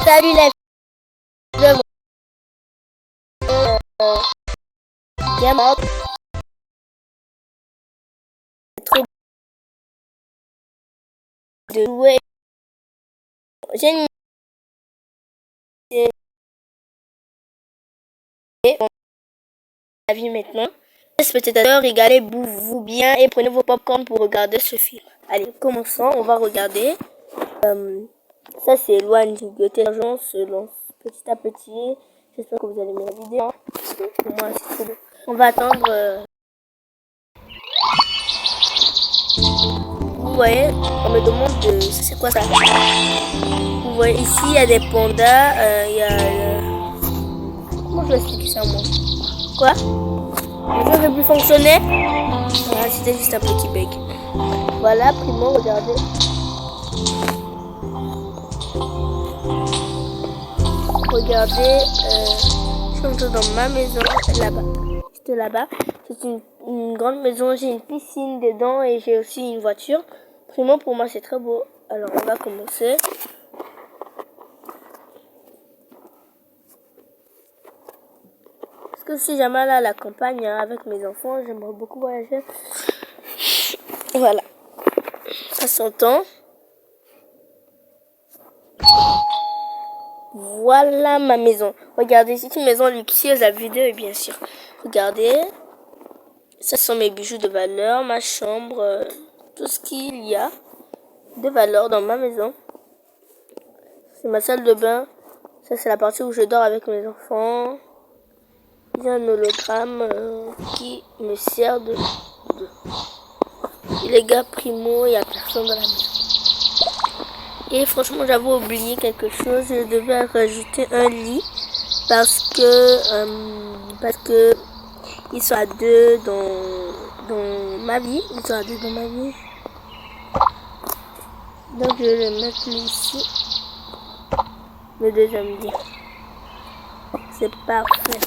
Salut les filles. Vraiment trop de jouer. J'ai une idée pour la vie maintenant. Spectateurs, régalez-vous bien et prenez vos popcorn pour regarder ce film. Allez, commençons. On va regarder. Ça, c'est Loan du Goethe. On se lance petit à petit. J'espère que vous allez aimer la vidéo. Hein, parce que pour moi, c'est trop beau. On va attendre. Vous voyez, on me demande de... C'est quoi ça? Vous voyez, ici, il y a des pandas. Il y a... Comment je vais expliquer ça, moi? Quoi? Le jeu aurait pu fonctionner? Ah, c'était juste un petit bug. Voilà, Primo, regardez. Regardez, je suis dans ma maison, là-bas. Juste là-bas. C'est une grande maison, j'ai une piscine dedans et j'ai aussi une voiture. Primo, pour moi, c'est très beau. Alors, on va commencer. Parce que si jamais là à la campagne hein, avec mes enfants, j'aimerais beaucoup voyager. Voilà. Ça s'entend. Voilà ma maison. Regardez, c'est une maison luxueuse, la vidéo est bien sûr. Regardez. Ça sont mes bijoux de valeur, ma chambre, tout ce qu'il y a de valeur dans ma maison. C'est ma salle de bain. Ça, c'est la partie où je dors avec mes enfants. Il y a un hologramme qui me sert de... Les gars, Primo, il n'y a personne dans la maison. Et franchement, j'avais oublié quelque chose. Je devais rajouter un lit parce que ils sont à deux dans ma vie. Ils sont à deux dans ma vie. Donc je vais le mettre ici. Le deuxième lit. C'est parfait.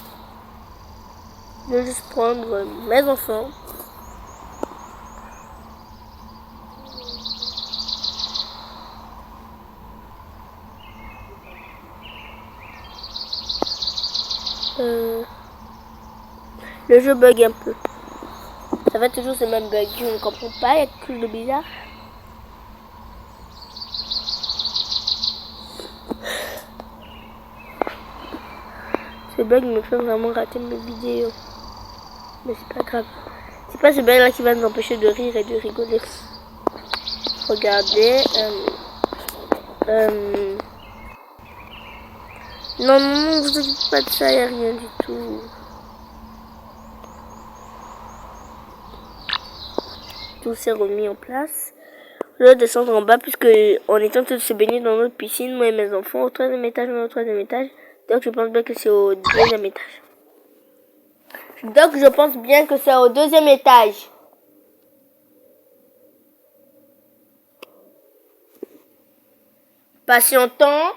Je vais juste prendre mes enfants. Le jeu bug un peu. Ça va toujours ce même bug. Je ne comprends pas. Il y a quelque chose de bizarre. Ce bug me fait vraiment rater mes vidéos. Mais c'est pas grave. C'est pas ce bug là qui va nous empêcher de rire et de rigoler. Regardez. Non, ne vous occupez pas de ça, il n'y a rien du tout. Tout s'est remis en place. Je vais descendre en bas puisque on est en train de se baigner dans notre piscine, moi et mes enfants, au troisième étage, on est au troisième étage. Donc je pense bien que c'est au deuxième étage. Patientons.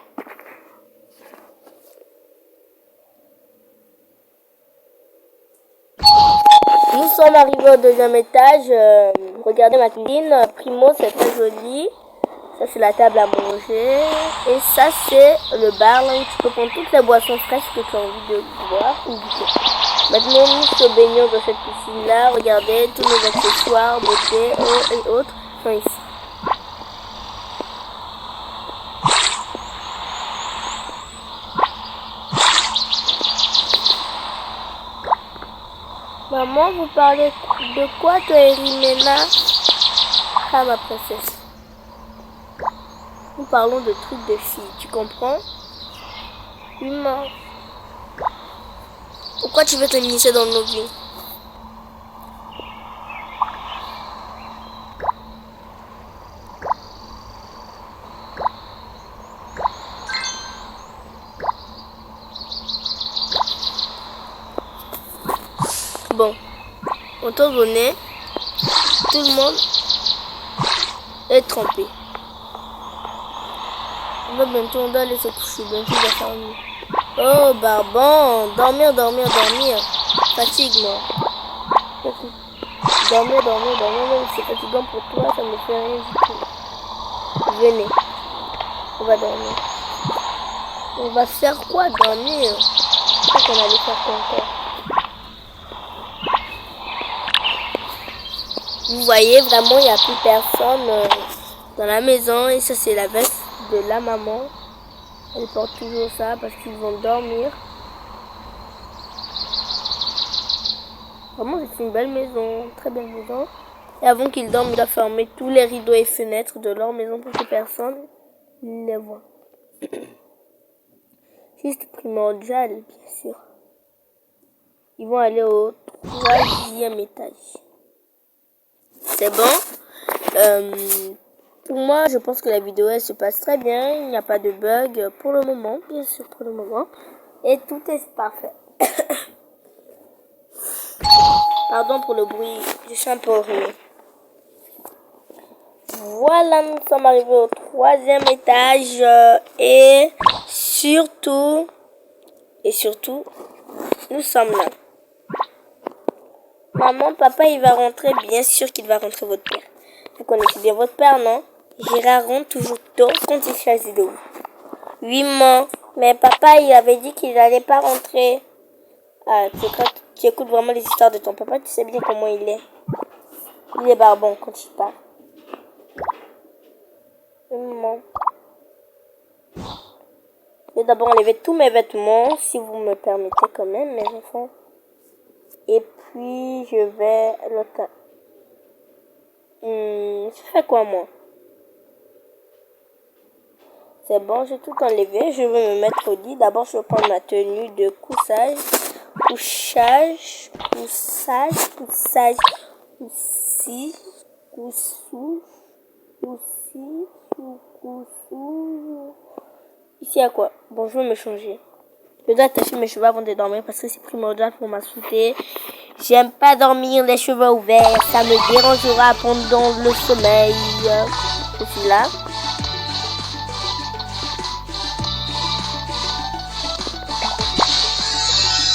Nous sommes arrivés au deuxième étage. Regardez ma cuisine. Primo, c'est très joli. Ça, c'est la table à manger. Et ça, c'est le bar là où tu peux prendre toutes les boissons fraîches que tu as envie de boire ou goûter. Maintenant, nous se baignons dans cette piscine-là. Regardez, tous nos accessoires, beauté, eau et autres sont ici. Maman, vous parlez de quoi, toi, Erimena? Ah, ma princesse. Nous parlons de trucs de filles, tu comprends? Humain. Pourquoi tu veux t'initier dans nos vies? Bon, étant donné, tout le monde est trempé. On doit aller se coucher, bientôt il va faire nuit. Oh, Barban, dormir. Fatigue-moi. Dormir, même si c'est fatigant pour toi, ça me fait rien du tout. Venez, on va dormir. On va faire quoi? Dormir? Je crois qu'on allait faire quoi encore? Vous voyez, vraiment, il n'y a plus personne dans la maison. Et ça, c'est la veste de la maman. Elle porte toujours ça parce qu'ils vont dormir. Vraiment, c'est une belle maison, très belle maison. Et avant qu'ils dorment, il doit fermer tous les rideaux et fenêtres de leur maison pour que personne ne les voit. Juste primordial, bien sûr. Ils vont aller au 3e étage. C'est bon. Pour moi, je pense que la vidéo elle se passe très bien. Il n'y a pas de bug pour le moment, bien sûr pour le moment. Et tout est parfait. Pardon pour le bruit, je suis un peu enrhumée. Voilà, nous sommes arrivés au 3e étage. Et surtout, nous sommes là. Maman, papa, il va rentrer. Bien sûr qu'il va rentrer, votre père. Vous connaissez bien votre père, non? Gérard rentre toujours tôt quand il choisit de vous. Oui, maman. Mais papa, il avait dit qu'il n'allait pas rentrer. Ah, tu écoutes vraiment les histoires de ton papa, tu sais bien comment il est. Il est barbant quand il parle. Oui, maman. Je vais d'abord enlever tous mes vêtements, si vous me permettez quand même, mes enfants. Et puis, je vais... je fais quoi, moi? C'est bon, j'ai tout enlevé. Je vais me mettre au lit. D'abord, je vais prendre ma tenue de couchage. Ici, à quoi? Bon, je vais me changer. Je dois attacher mes cheveux avant de dormir parce que c'est primordial pour ma santé. J'aime pas dormir les cheveux ouverts. Ça me dérangera pendant le sommeil. Je suis là.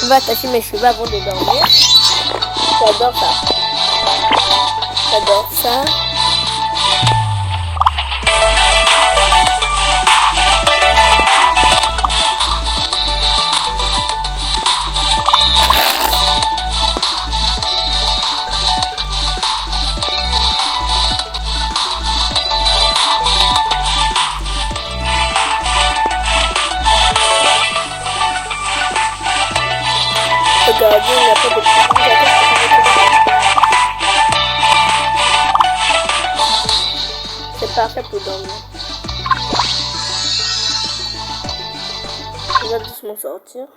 Je vais attacher mes cheveux avant de dormir. J'adore ça. J'adore ça. Regardez, il n'y a pas de c'est parfait pour dormir. Je vais doucement sortir.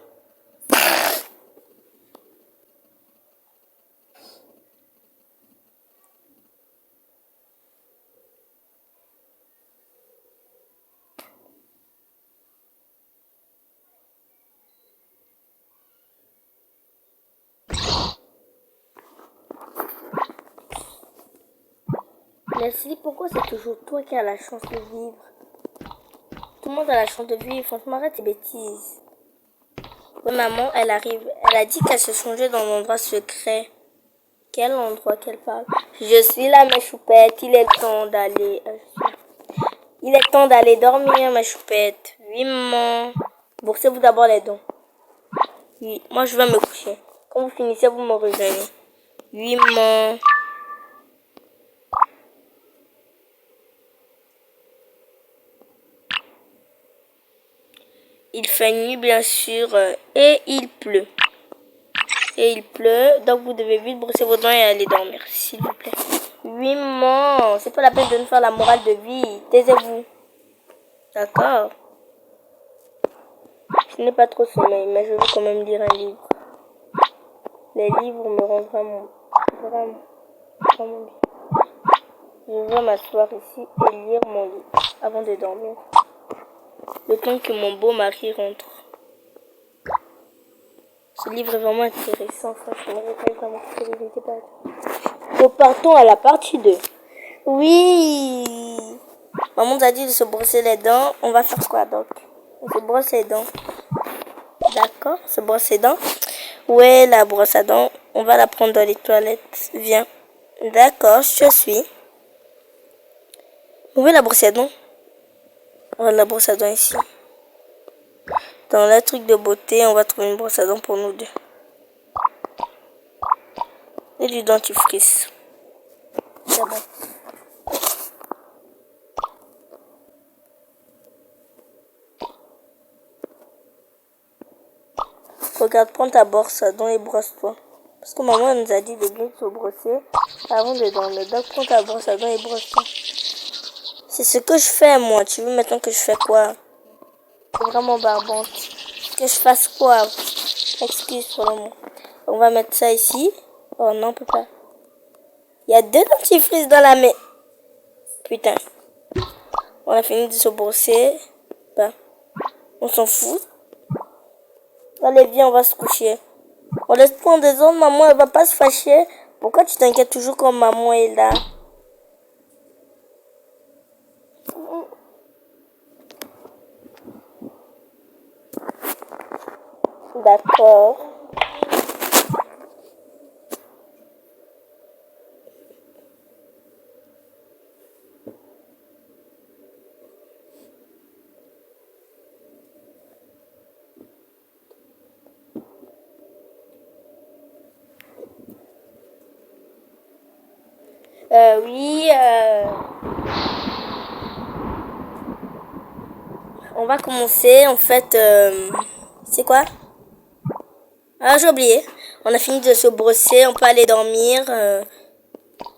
Leslie, pourquoi c'est toujours toi qui as la chance de vivre? Tout le monde a la chance de vivre. Franchement, arrête tes bêtises. Oui, maman, elle arrive. Elle a dit qu'elle se changeait dans l'endroit secret. Quel endroit qu'elle parle? Je suis là, ma choupette. Il est temps d'aller... Il est temps d'aller dormir, ma choupette. Oui, maman. Boursez-vous d'abord les dents. Oui, moi, je vais me coucher. Quand vous finissez, vous me rejoignez. Oui, maman. Il fait nuit, bien sûr, et il pleut. Donc vous devez vite brosser vos dents et aller dormir, s'il vous plaît. Oui, maman, c'est pas la peine de nous faire la morale de vie. Taisez-vous. D'accord. Je n'ai pas trop sommeil, mais je veux quand même lire un livre. Les livres me rendent vraiment bien. Je vais m'asseoir ici et lire mon livre avant de dormir. Le temps que mon beau mari rentre. Ce livre est vraiment intéressant, franchement. Nous partons à la partie 2. Oui. Maman nous a dit de se brosser les dents. On va faire quoi donc? On se brosse les dents. D'accord, se brosser les dents. Ouais, la brosse à dents. On va la prendre dans les toilettes. Viens. D'accord, je suis. Où est la brosse à dents? On va la brosse à dents ici. Dans le truc de beauté, on va trouver une brosse à dents pour nous deux. Et du dentifrice. C'est bon. Regarde, prends ta brosse à dents et brosse-toi. Parce que maman nous a dit de bien se brosser avant de dormir. Donc prends ta brosse à dents et brosse-toi. C'est ce que je fais moi. Tu veux maintenant que je fais quoi? C'est vraiment barbante. Que je fasse quoi? Excuse pour le mot. On va mettre ça ici. Oh non, on peut pas. Il y a 2 dentifrices dans la main. Putain. On a fini de se brosser. Ben, on s'en fout. Allez, viens, on va se coucher. On laisse prendre des autres, maman, elle va pas se fâcher. Pourquoi tu t'inquiètes toujours quand maman est là? D'accord. Oui, on va commencer, en fait, c'est quoi? Ah, j'ai oublié. On a fini de se brosser, on peut aller dormir.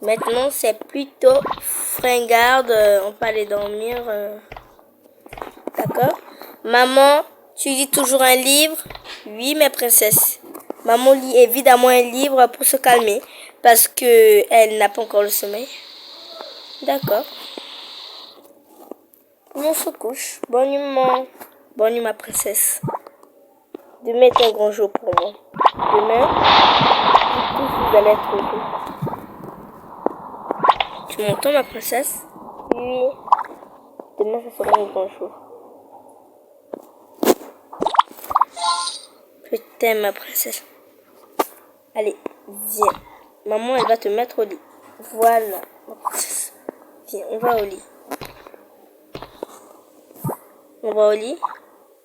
Maintenant, c'est plutôt fringarde, on peut aller dormir. D'accord? Maman, tu lis toujours un livre? Oui, mes princesses. Maman lit évidemment un livre pour se calmer parce que elle n'a pas encore le sommeil. D'accord. On se couche. Bonne nuit, maman. Bonne nuit, ma princesse. Demain est un grand jour pour moi. Demain, tous vous allez être heureux. Tu m'entends, ma princesse? Oui. Demain, ça sera un grand jour. Je t'aime, ma princesse. Allez, viens. Maman, elle va te mettre au lit. Voilà, ma princesse. Viens, on va au lit. On va au lit?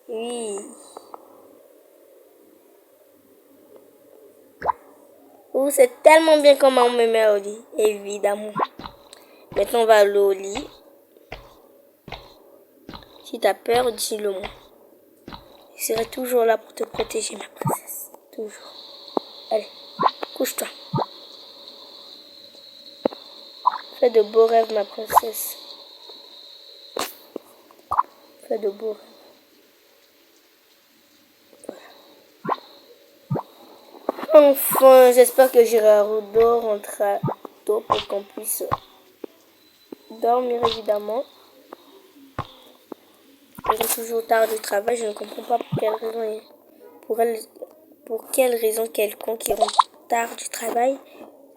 Oui. Oh, c'est tellement bien quand maman me met au lit. Évidemment. Maintenant, on va aller au lit. Si t'as peur, dis-le moi. Je serai toujours là pour te protéger, ma princesse. Toujours. Allez, couche-toi. Fais de beaux rêves, ma princesse. Fais de beaux rêves. Voilà. Enfin, j'espère que Girardo rentrera tôt pour qu'on puisse dormir, évidemment. Elle rentre toujours tard du travail. Je ne comprends pas pour quelle raison. Pour quelle raison quelconque qui rentre tard du travail.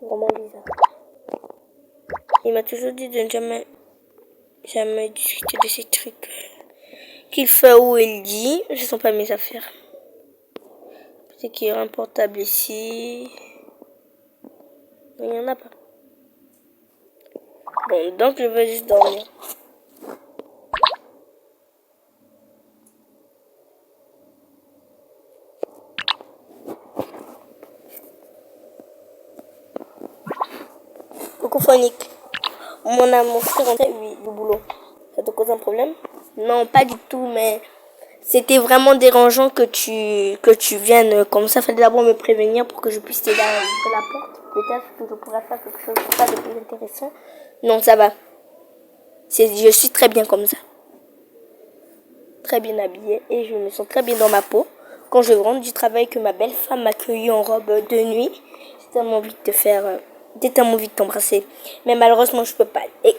C'est vraiment bizarre. Il m'a toujours dit de ne jamais discuter de ces trucs qu'il fait ou il dit. Ce ne sont pas mes affaires. C'est qu'il y a un portable ici. Il n'y en a pas. Bon, donc je vais juste dormir. Coucou Phonique. Mon amour, tu es rentré? Oui, du boulot. Ça te cause un problème? Non, pas du tout, mais c'était vraiment dérangeant que tu viennes comme ça. Fallait d'abord me prévenir pour que je puisse t'aider à ouvrir la porte. Peut-être que je pourrais faire quelque chose de pas de plus intéressant. Non, ça va. Je suis très bien comme ça. Très bien habillée et je me sens très bien dans ma peau. Quand je rentre du travail, que ma belle femme m'accueille en robe de nuit, j'ai tellement envie de te faire... J'ai tellement envie de t'embrasser. Mais malheureusement, je peux pas. Et,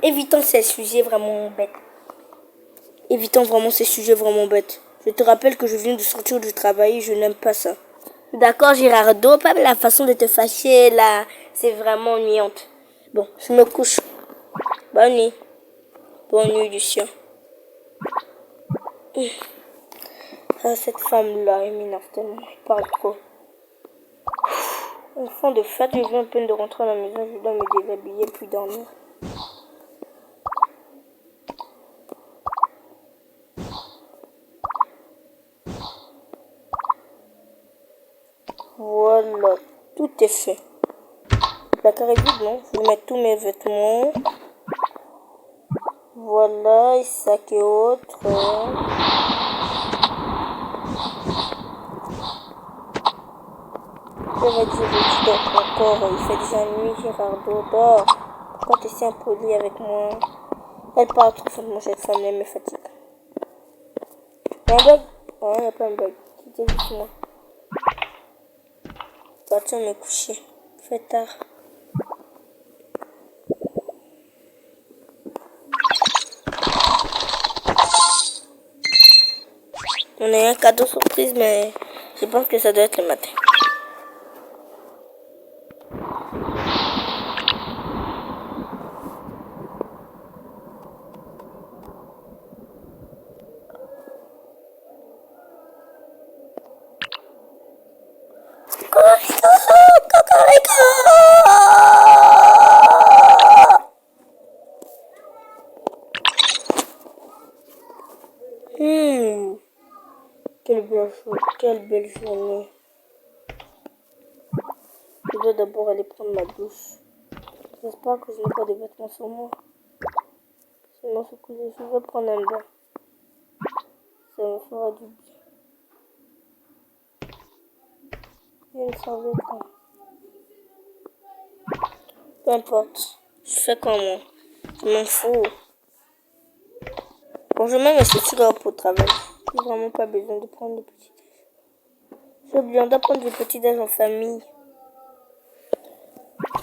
évitons ces sujets vraiment bêtes. Évitons vraiment ces sujets vraiment bêtes. Je te rappelle que je viens de sortir du travail et je n'aime pas ça. D'accord, Girardo, pas la façon de te fâcher là. C'est vraiment ennuyante. Bon, je me couche. Bonne nuit. Bonne nuit, Lucien. Ah, cette femme-là, elle m'énerve tellement. Je parle trop. Enfant de fête, je viens à peine de rentrer à la maison. Je dois me déshabiller puis dormir. Voilà, tout est fait. Le placard est vide, non? Je vais mettre tous mes vêtements. Voilà, et sac et autres. Je vais dire, donc encore, il fait déjà nuit, Gérardo, dors. Pourquoi tu es si impoli avec moi? Elle parle trop fort, cette femme, elle me fatigue. Il y a un bug? Oh, il n'y a pas un bug. Quittez juste moi. Partir me coucher. Il fait tard. On a un cadeau surprise, mais je pense que ça doit être le matin. Quelle belle journée. Je dois d'abord aller prendre ma douche. J'espère que je n'ai pas de vêtements sur moi. Sinon, je vais prendre un bain. Ça me fera du bien. Il y a une serviette là. Peu importe. Je fais comment. Je m'en fous. Bon, je mets mes chaussures pour le travail. J'ai vraiment pas besoin de prendre le petit déj. J'ai oublié de prendre le petit déj en famille.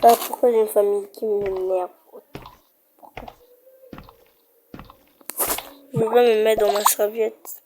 Ah, pourquoi j'ai une famille qui m'énerve autant? Pourquoi? Je vais me mettre dans ma serviette.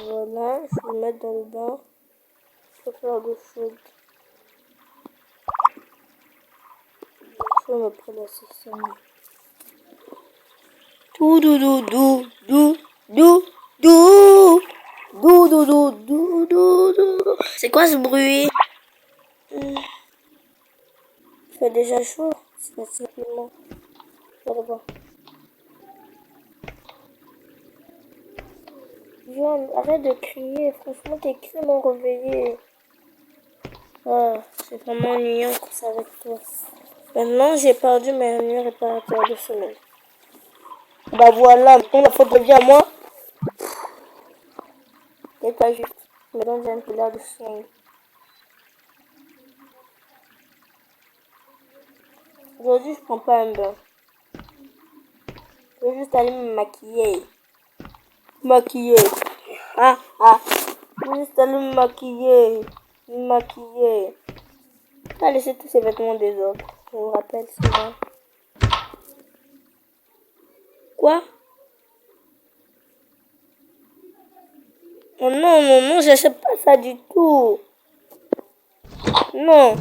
Voilà, je vais me mettre dans le bain. Je vais faire l'eau chaude. Je vais me prélasser ça. Dou dou dou dou dou dou dou dou dou dou dou dou dou. C'est quoi ce bruit? Il fait déjà chaud. C'est pas simplement. Viens, arrête de crier. Franchement, tes cris m'ont réveillé. Ah, c'est vraiment ennuyant comme ça avec toi. Maintenant, j'ai perdu mes meilleurs réparateurs de sommeil. Bah voilà, maintenant la faute revient à moi. C'est pas juste. Maintenant, j'ai un peu l'air de chien. Aujourd'hui, je prends pas un bain. Je vais juste aller me maquiller. Maquiller. Ah, ah. Je vais juste aller me maquiller. Me maquiller. Je vais laisser tous ces vêtements désordre. Je me rappelle souvent. Quoi? Oh non, non, non, j'achète pas ça du tout. Non.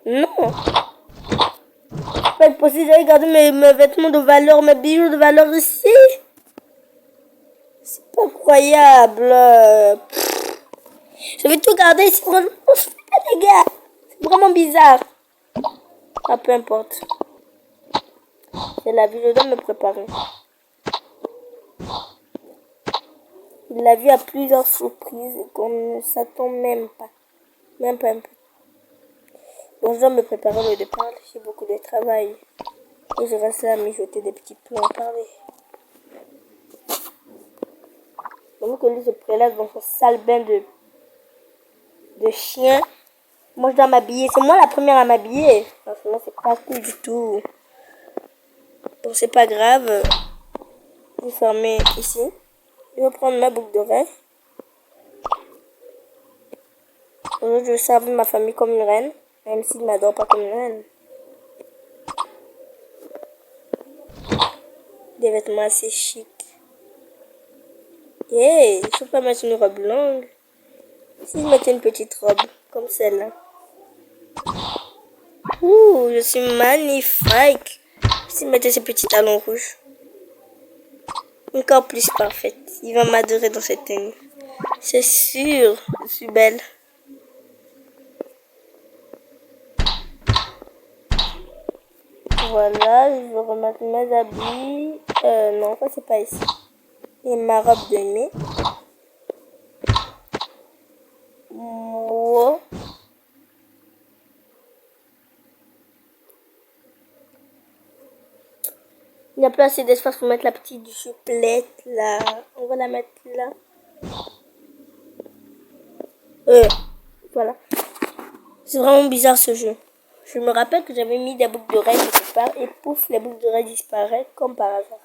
Non. C'est pas possible de regarder mes vêtements de valeur, mes bijoux de valeur ici. C'est pas croyable. Je vais tout garder ici. Franchement, les gars. C'est vraiment bizarre. Ah, peu importe. C'est la vie, je dois me préparer. Il l'a vu à plusieurs surprises qu'on ne s'attend même pas. Même pas un peu. Donc je dois me préparer au départ. J'ai beaucoup de travail. Et je reste là à mijoter des petits plans à parler. Donc que lui se prélève dans son sale bain de chien. Moi je dois m'habiller. C'est moi la première à m'habiller. Franchement c'est pas cool du tout. Bon c'est pas grave. Je vais fermer ici. Je vais prendre ma boucle d'oreille. Aujourd'hui je vais servir ma famille comme une reine. Même s'ils ne m'adorent pas comme une reine. Des vêtements assez chics. Hey, je peux pas mettre une robe longue. Si je mettais une petite robe, comme celle-là. Ouh, je suis magnifique. Si je mettais ces petits talons rouges. Encore plus parfaite. Il va m'adorer dans cette tenue. C'est sûr, je suis belle. Voilà, je vais remettre mes habits. Non, ça c'est pas ici. Et ma robe de nuit. Wow. Il n'y a plus assez d'espace pour mettre la petite juplette là. On va la mettre là. Voilà. C'est vraiment bizarre ce jeu. Je me rappelle que j'avais mis des boucles d'oreilles quelque part et pouf, les boucles d'oreilles disparaissent comme par hasard.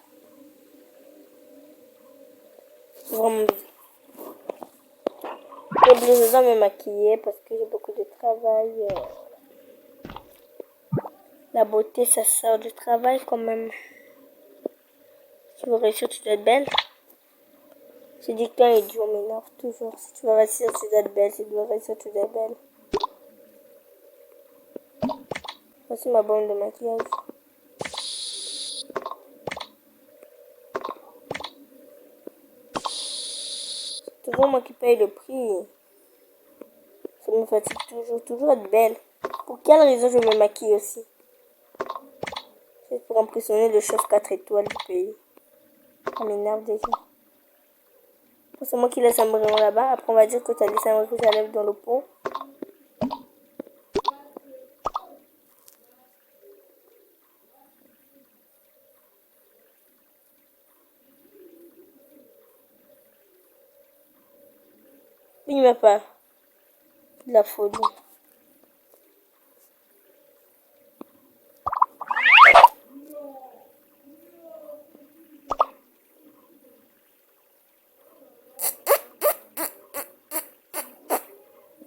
C'est vraiment bizarre. Et je dois me maquiller parce que j'ai beaucoup de travail. La beauté, ça sort du travail quand même. Si tu veux réussir, tu dois être belle. Ce dicton est dur, m'énerve toujours. Si tu veux réussir, tu dois être belle. Si tu veux réussir, tu dois être belle. Voici ma bombe de maquillage. C'est toujours moi qui paye le prix. Ça me fatigue toujours être belle. Pour quelle raison je me maquille aussi? C'est pour impressionner le chef 4 étoiles du pays. Ça m'énerve déjà. C'est moi qui laisse un brillant là-bas. Après, on va dire que tu as laissé un rouge à lèvres dans le pot. Il m'a pas. De la folie.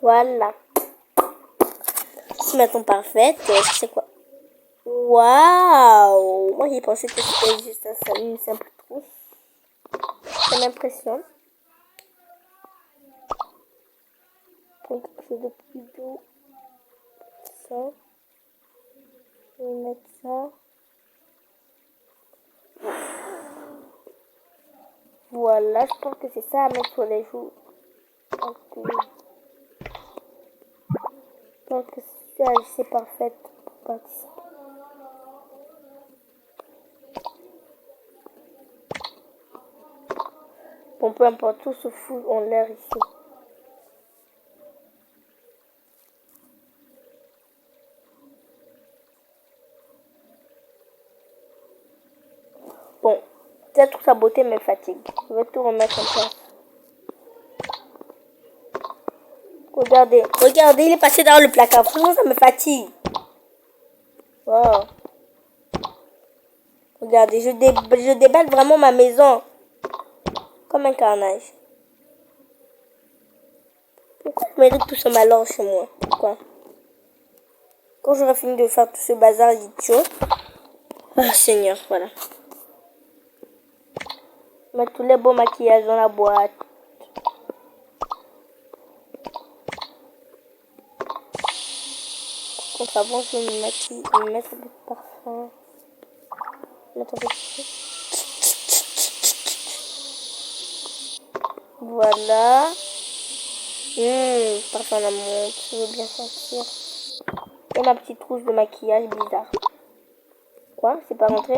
Voilà. C'est maintenant parfaite. C'est quoi? Waouh! Moi, j'ai pensé que c'était juste une simple trousse. Ça m'impressionne. Pour quelque chose de plus doux. Ça. Je vais mettre ça. Voilà, je pense que c'est ça à mettre sur les joues. Ok. Je pense que c'est parfait pour participer. Bon, peu importe, tout se fout en l'air ici. Bon, peut-être que sa beauté me fatigue. Je vais tout remettre en place. Regardez, regardez, il est passé dans le placard. Franchement, ça me fatigue. Wow. Regardez, je déballe vraiment ma maison. Comme un carnage. Pourquoi je mérite tout ce malheur chez moi? Pourquoi? Quand j'aurai fini de faire tout ce bazar idiot. Ah, Seigneur, voilà. Mettre tous les beaux maquillages dans la boîte. Quand avant, je me maquille, je vais mettre un peu de parfum. Mettre un peu de... Voilà. Parfum la montre, je veux bien sentir. Et ma petite trousse de maquillage bizarre. Quoi? C'est pas rentré?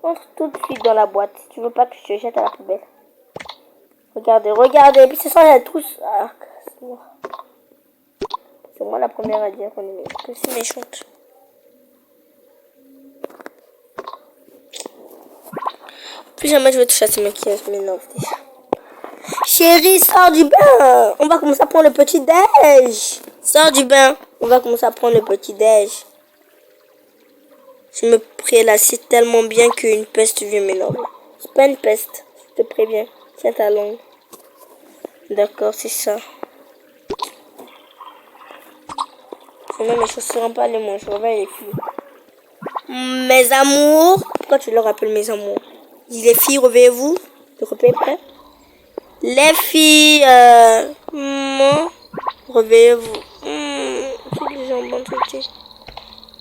Entre tout de suite dans la boîte. Si tu veux pas que je te jette à la poubelle. Regardez, regardez. Et puis ce sera la trousse. Ah, c'est moi la première à dire qu'on est que c'est méchante. Plus jamais je vais toucher à ce maquillage. Mais non, déjà. Chérie, sors du bain. On va commencer à prendre le petit déj. Sors du bain. On va commencer à prendre le petit déj. Je me prélasse tellement bien qu'une peste vient m'énormer. C'est pas une peste, je te préviens. Tiens ta langue. D'accord, c'est ça. Je mets mes chaussures en pas les manches. Je réveille les filles. Mes amours. Pourquoi tu leur appelles mes amours? Dis les filles, réveillez-vous. Le repas est prêt. Les filles, réveillez-vous. C'est les jambes en traité.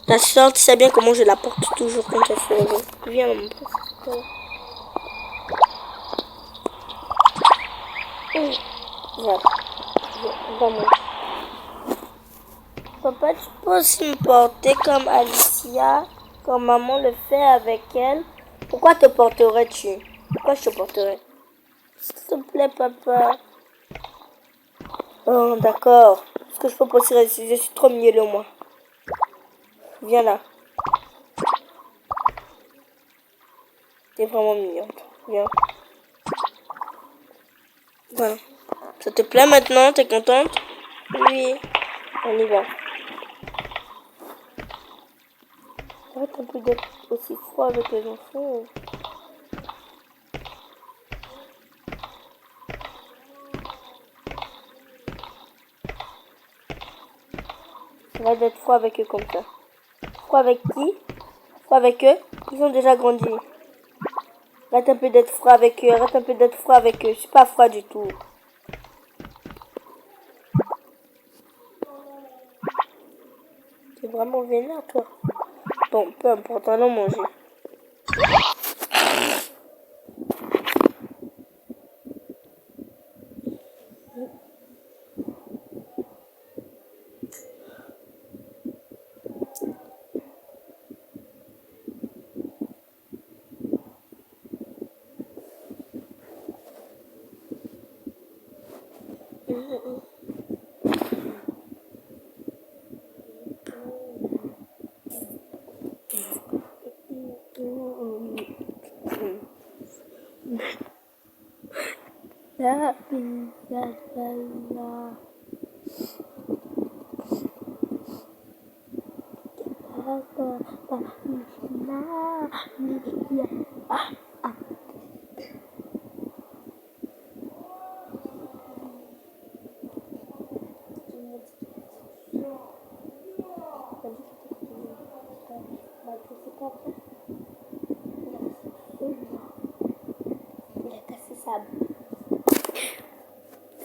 Ta soeur, tu sais bien comment je la porte toujours quand elle se réveille. Viens, maman. Voilà. Vraiment. Papa, tu peux aussi me porter comme Alicia, comme maman le fait avec elle. Pourquoi te porterais-tu? Pourquoi je te porterais? S'il te plaît, papa. Oh, d'accord. Est-ce que je peux passer? Je suis trop mielleux, moi. Viens là. T'es vraiment mignonne. Viens. Voilà. Ça te plaît maintenant? T'es contente? Oui. On y va. Arrête un peu d'être aussi froid avec les enfants. Arrête d'être froid avec eux comme ça. Froid avec qui? Froid avec eux? Ils ont déjà grandi. Arrête un peu d'être froid avec eux. Arrête un peu d'être froid avec eux. Je suis pas froid du tout. T'es vraiment vénère, toi. Bon, peu importe, allons manger. La la la la.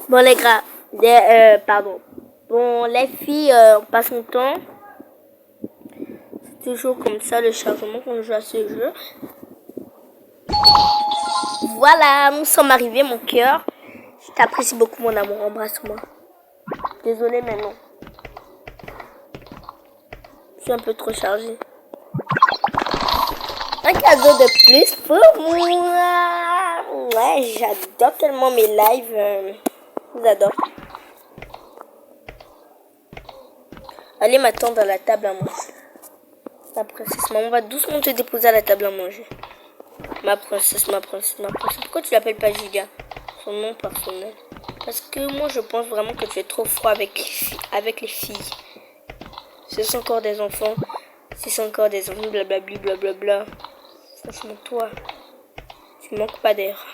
Bon les gars, pardon. Bon les filles, on passe mon temps. C'est toujours comme ça le chargement quand on joue à ce jeu. Voilà, nous sommes arrivés mon cœur. Je t'apprécie beaucoup mon amour, embrasse-moi. Désolée mais non. Je suis un peu trop chargée. Un cadeau de plus pour moi. Ouais, j'adore tellement mes lives. J'adore. Allez m'attendre à la table à manger. Ma princesse, maman va doucement te déposer à la table à manger. Ma princesse, ma princesse, ma princesse. Pourquoi tu l'appelles pas Giga? Son nom personnel. Parce que moi je pense vraiment que tu es trop froid avec les filles. Ce sont encore des enfants. Ce sont encore des enfants, blablabli, blablabla. Franchement, toi, tu manques pas d'air.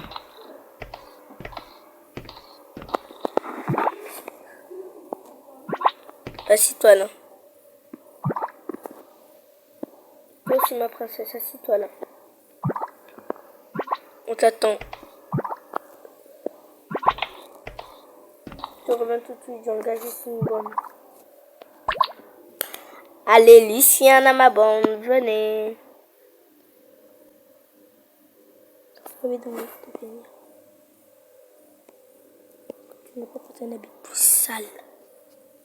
Assis-toi là. Toi aussi ma princesse, assis-toi là. On t'attend. Je reviens tout de suite, j'ai engagé une bonne. Allez, Luciana, ma bonne, venez. Oui, donc, venir. Tu n'as pas porté un habit plus sale.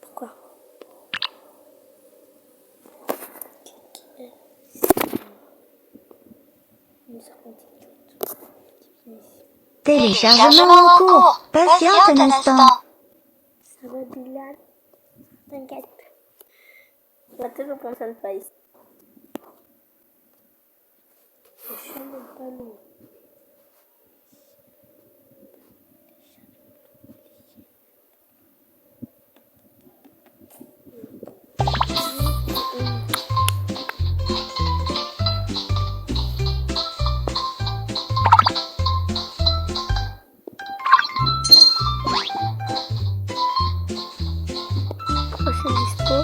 Pourquoi? Téléchargement en cours. Patiente un instant. Ça va, Dylan? T'inquiète. On va toujours penser à ne pas ici. Je suis même pas loin. Prochaine dispo.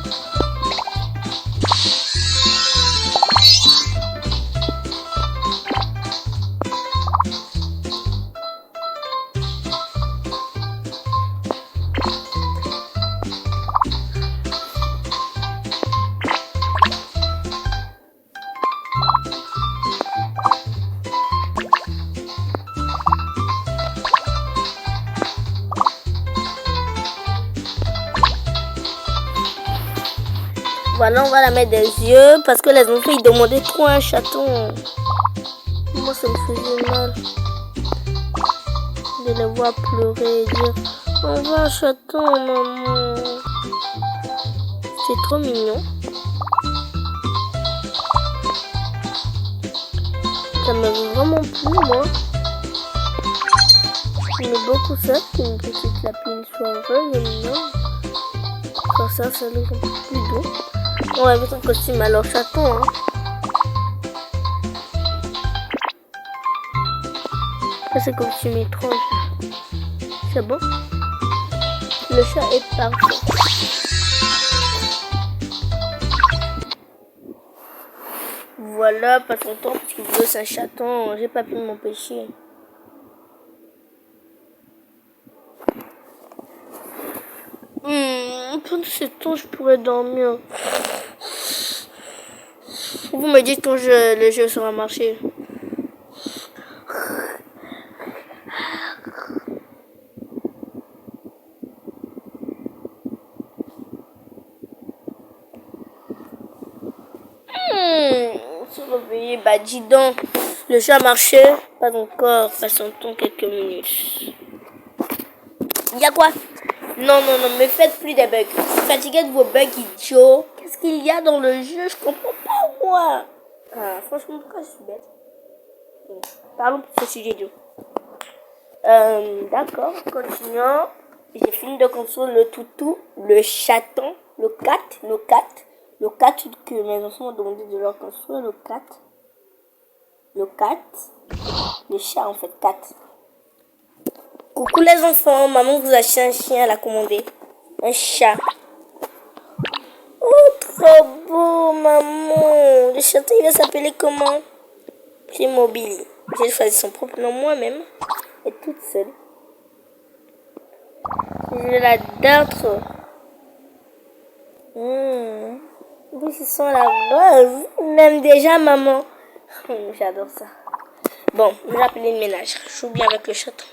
Voilà, on va la mettre des yeux parce que les enfants ils demandaient trop un chaton. Moi ça me faisait mal de les voir pleurer et dire on veut un chaton maman. C'est trop mignon. Ça m'a vraiment plu moi. J'aime beaucoup ça, qu'une petite lapine soit heureuse et mignonne. Comme ça le rend plus doux. On va mettre un costume alors chaton. Hein. Ça c'est costume étrange. C'est bon. Le chat est parfait. Voilà, pas son temps parce qu'il veut un chaton. J'ai pas pu m'empêcher. Pendant ce temps, je pourrais dormir. Vous me dites quand le jeu sera marché. Se réveiller, bah dis donc. Le jeu a marché. Pas encore. Patientons quelques minutes. Y'a quoi? Non, me faites plus des bugs. Je suis fatiguée de vos bugs idiots. Qu'est-ce qu'il y a dans le jeu? Je comprends pas, moi. Ah, franchement, pourquoi je suis bête? Parlons de ce sujet idiot. D'accord, continuons. J'ai fini de construire le toutou, le chaton, le cat que mes enfants m'ont demandé de leur construire, le cat, le chat en fait, cat. Coucou les enfants, maman vous a acheté un chien, elle a commandé. Un chat. Oh, trop beau, maman. Le chaton, il va s'appeler comment? Playmobil. J'ai choisi son propre nom moi-même. Et toute seule. Je l'adore trop. Oui, ce sont la rose. Même déjà, maman. J'adore ça. Bon, je vais appeler le ménage. Je joue bien avec le chaton.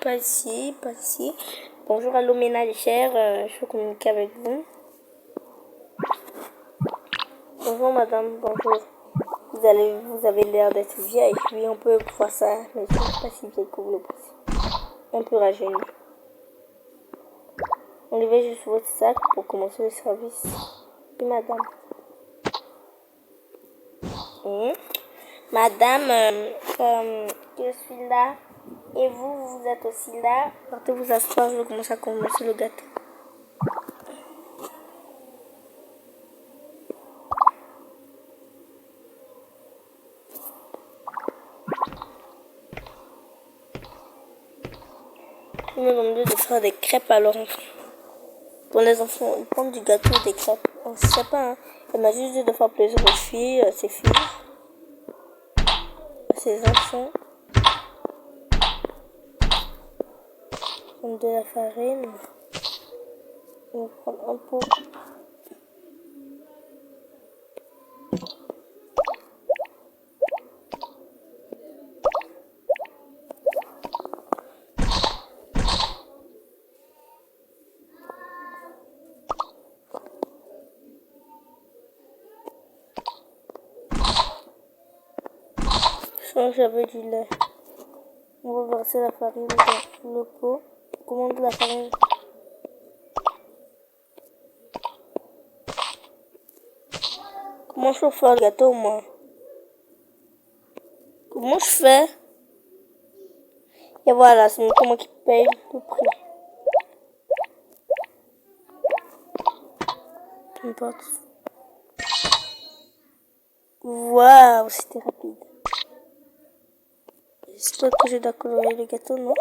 Pas ici. Bonjour, allô ménagère. Je veux communiquer avec vous. Bonjour madame, bonjour. Vous avez l'air d'être vieille. Oui, on peut voir ça, mais je ne suis pas si vieille que vous le pensez. Un peu rajeuni. Enlevez juste votre sac pour commencer le service. Oui, madame. Madame, je suis là. Et vous êtes aussi là. Partez vous asseoir, je commence à commencer le gâteau. Ils me demandé de faire des crêpes à leurs enfants. Pour les enfants, ils prennent du gâteau ou des crêpes. On ne sait pas, hein. Elle m'a juste dit de faire plaisir aux filles, à ses filles, à ses enfants. De la farine. On va prendre un pot. Change avec du lait. On va verser la farine dans le pot. Comment de la farine? Comment je peux faire le gâteau, moi? Comment je fais? Et voilà, c'est moi qui paye le prix. N'importe. Waouh, c'était rapide. J'espère que je dois colorer le gâteau, non?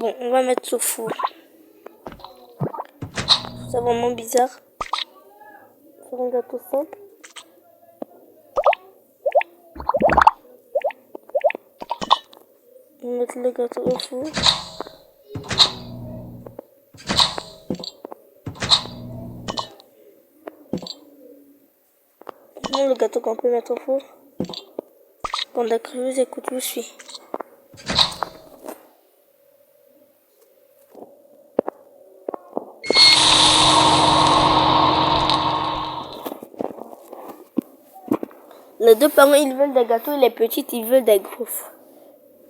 Bon, on va mettre au four. C'est vraiment bizarre. Faire un gâteau simple. On va mettre le gâteau au four. Non, le gâteau qu'on peut mettre au four. Bon, d'accord, je vous écoute, je vous suis. Les deux parents, ils veulent des gâteaux et les petites, ils veulent des gaufres.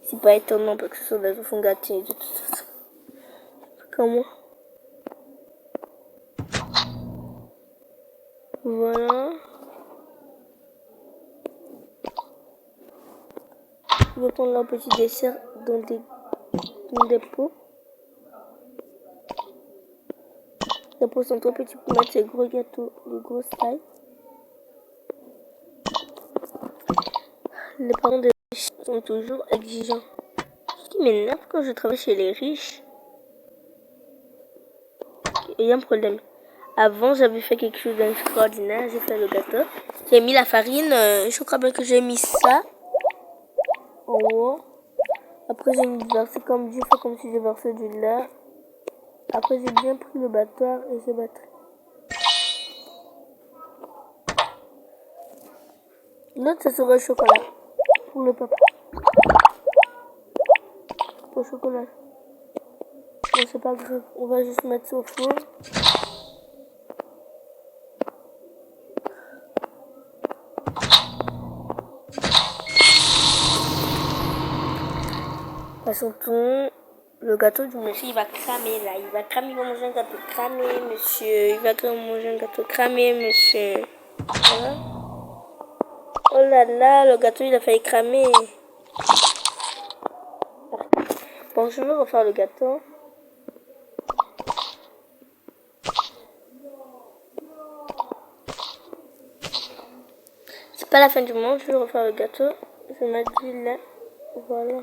C'est pas étonnant parce que ce sont des enfants gâtés de toute façon. Comme moi. Voilà. Je vais prendre leur petit dessert dans des pots. Les pots sont trop petits pour mettre ces gros gâteaux de grosse taille. Les parents des riches sont toujours exigeants. Ce qui m'énerve quand je travaille chez les riches. Il y a un problème. Avant, j'avais fait quelque chose d'extraordinaire. J'ai fait le gâteau. J'ai mis la farine. Je crois bien que j'ai mis ça en haut. Après, j'ai versé comme Dieu fait, comme si je versais du lait. Après, j'ai bien pris le batteur et j'ai battu. L'autre, ça sera le chocolat. Pour le papa. Pour le chocolat. Bon, c'est pas grave. On va juste mettre ça au four. Surtout, le gâteau du monsieur, il va cramer là. Il va cramer, il va manger un gâteau cramé, monsieur. Il va manger un gâteau cramé, monsieur. Voilà. Oh là là, le gâteau, il a failli cramer. Bon, je vais refaire le gâteau. C'est pas la fin du monde, je vais refaire le gâteau. Je vais mettre du lait. Voilà.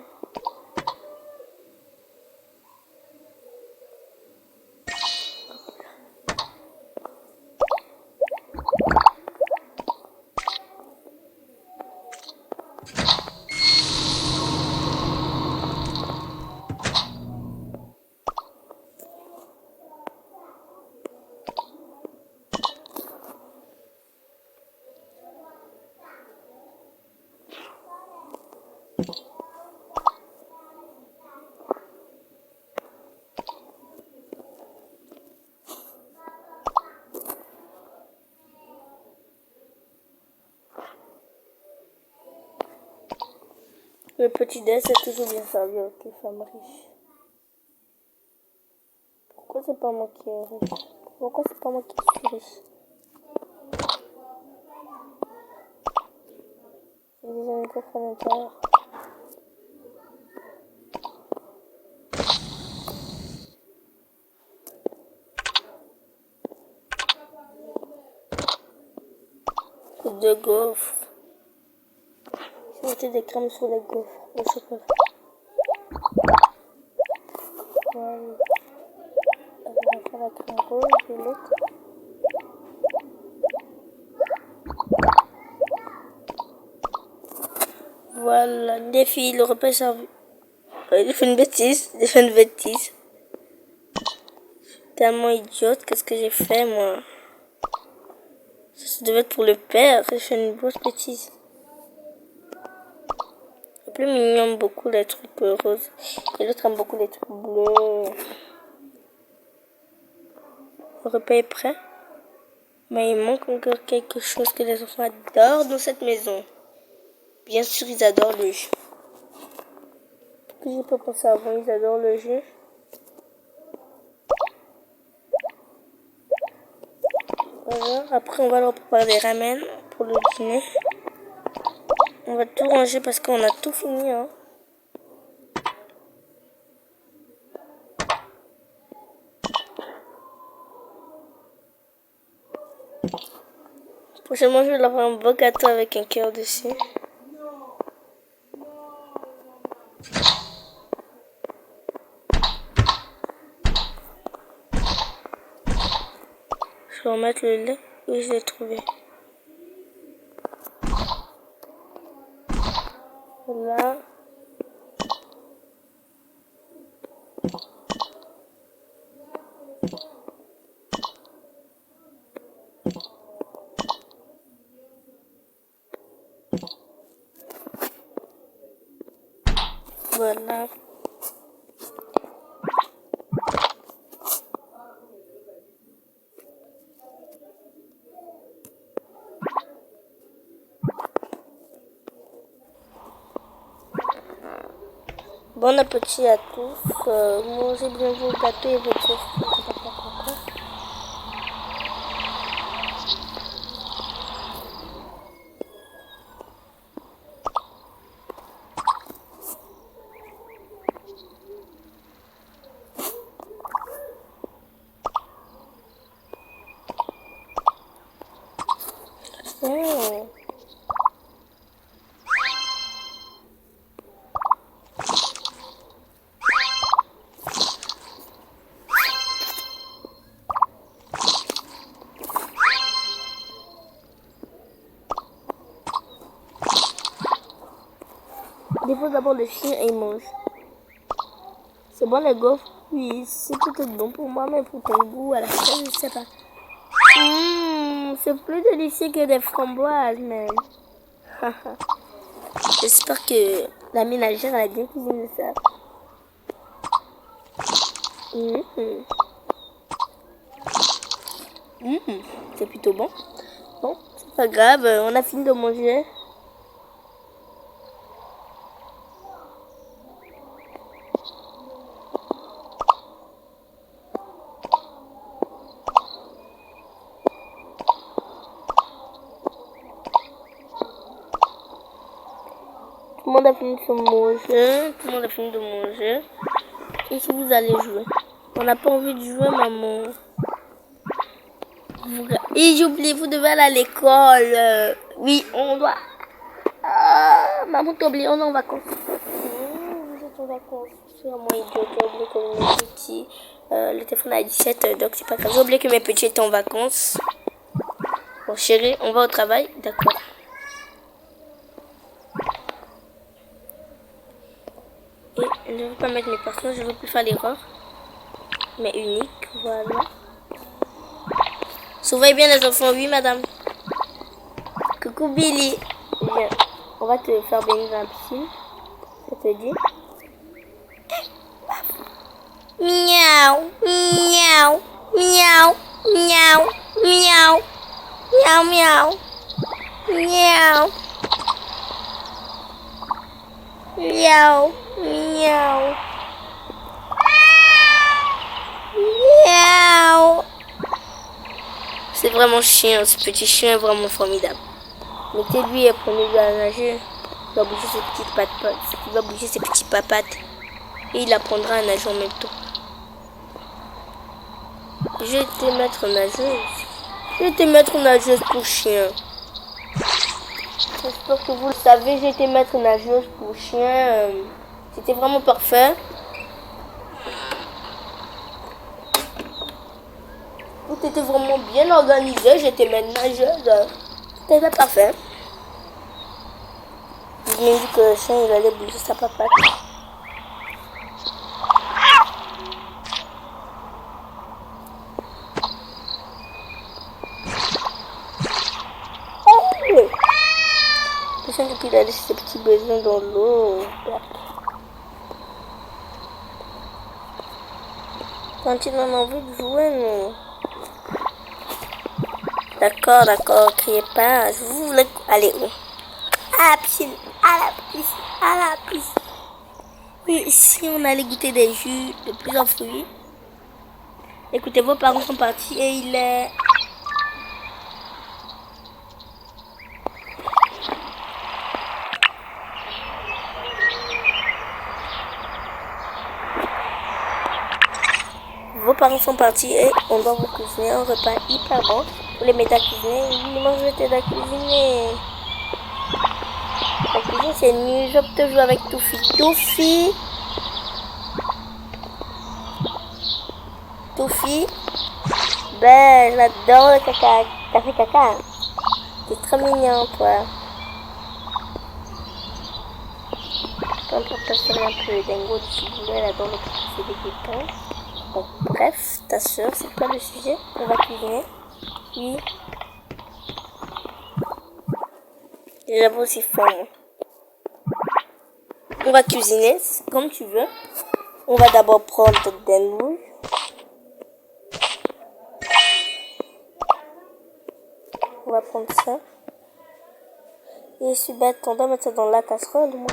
Le petit dé, c'est toujours bien servi avec les femmes riches. Pourquoi c'est pas moi qui est riche? Pourquoi c'est pas moi qui suis riche? J'ai déjà une coffre à l'intérieur. Deux gaufres. Je mettais des crèmes sur les gaufres au chocolat. Voilà. On va faire la crème rose et l'autre. Voilà, les filles, le repas est servi. J'ai fait une bêtise, j'ai fait une bêtise. Je suis tellement idiote, qu'est-ce que j'ai fait moi? Ça devait être pour le père, j'ai fait une grosse bêtise. Le plus mignon aime beaucoup les trucs roses et l'autre aime beaucoup les trucs bleus. Le repas est prêt, mais il manque encore quelque chose que les enfants adorent dans cette maison. Bien sûr, ils adorent le jus. Que j'ai pas pensé avant, ils adorent le jus. Voilà. Après, on va leur préparer des ramen pour le dîner. On va tout ranger parce qu'on a tout fini. Hein. Prochainement, je vais leur faire un beau gâteau avec un cœur dessus. Je vais remettre le lait où je l'ai trouvé. Voilà. Voilà. Bon appétit à tous. Mangez bien vos gâteaux et vos trucs. Mmh. Dépose d'abord le chien et il mange. C'est bon les gaufres? Oui, c'est peut-être bon pour moi, mais pour ton goût, à la fin, je sais pas. C'est plus délicieux que des framboises, même. J'espère que la ménagère elle a bien cuisiné ça. C'est plutôt bon. Bon, c'est pas grave, on a fini de manger. Tout le monde a fini de manger. Tout le monde a fini de manger. Et si vous allez jouer? On n'a pas envie de jouer, maman. Et j'ai oublié, vous devez aller à l'école. Oui, on doit. Ah, maman, t'as oublié, on est en vacances. Vous êtes en vacances. C'est vraiment idiot. J'ai oublié que mes petits. Le téléphone a 17, donc c'est pas grave. J'ai oublié que mes petits étaient en vacances. Bon, chérie, on va au travail? D'accord. Et je ne veux pas mettre mes personnages, je ne veux plus faire l'erreur. Mais unique, voilà. Surveillez bien les enfants, oui madame. Coucou Billy. Viens, on va te faire baigner dans la piscine. Ça te dit? Miaou, miaou, miaou, miaou, miaou, miaou, miaou, miaou, miaou, miaou, miaou. C'est vraiment chiant, ce petit chien est vraiment formidable. Mettez-lui et prenez-lui à nager. Il va bouger ses petites pattes, il va bouger ses petits papates. Et il apprendra à nager en même temps. J'ai été maître nageuse. J'ai été maître nageuse pour chien. J'espère que vous le savez, j'ai été maître nageuse pour chien. C'était vraiment parfait. Tout était vraiment bien organisé. J'étais maître nageuse. C'était parfait. Je me dit que le chien il allait bouger sa papate. Le chien il a laissé ses petits besoins dans l'eau. Quand il en a envie de jouer, non. D'accord, d'accord, criez pas. Je vous voulais aller où? À la piscine, à la piscine, à la piscine. Oui, ici on allait goûter des jus de plusieurs fruits. Écoutez, vos parents sont partis et il est... Vos parents sont partis et on doit vous cuisiner un repas hyper bon. Vous les mettez à cuisiner. Oui, moi je vais t'aider à cuisiner. La cuisine c'est nul. Je peux te jouer avec Toufi. Toufi. Toufi. Ben, j'adore le caca. T'as fait caca? T'es très mignon, toi. Quand on passe un peu dingo de ciboulot, elle adore le petit des quelqu'un. Bon, bref, ta soeur, c'est quoi le sujet? On va cuisiner. Oui. J'avoue aussi faim. On va cuisiner comme tu veux. On va d'abord prendre des nouilles. On va prendre ça. Et je suis bête, on doit mettre ça dans la casserole, moi.